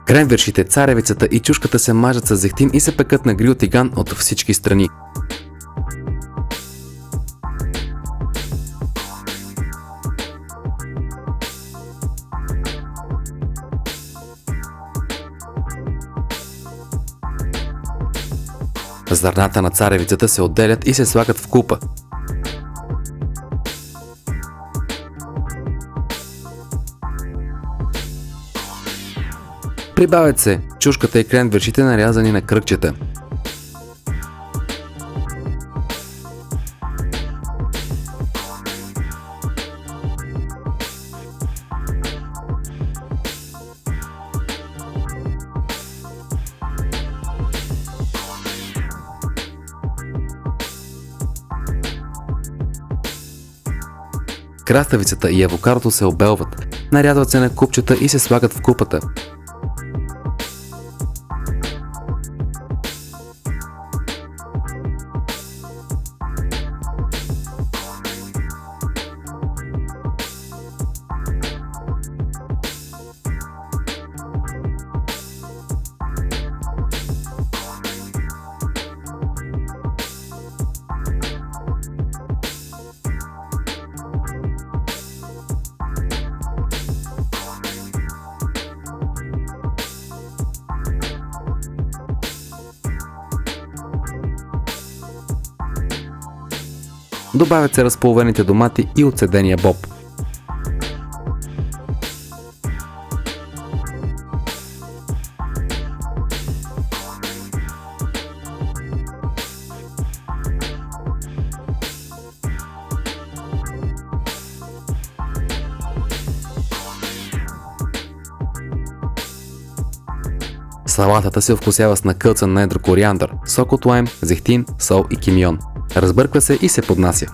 Кренвиршите, царевицата и чушката се мажат с зехтин и се пекат на грил тиган от всички страни. Зърната на царевицата се отделят и се слагат в купа. Прибавят се чушката и кренвиршите, нарязани на кръгчета. Краставицата и авокадото се обелват, нарязват се на купчета и се слагат в купата. Добавят се разполовените домати и отцедения боб. Салатата се овкусява с накълцан на едро кориандър, сок от лайм, зехтин, сол и кимион. Разбърква се и се поднася.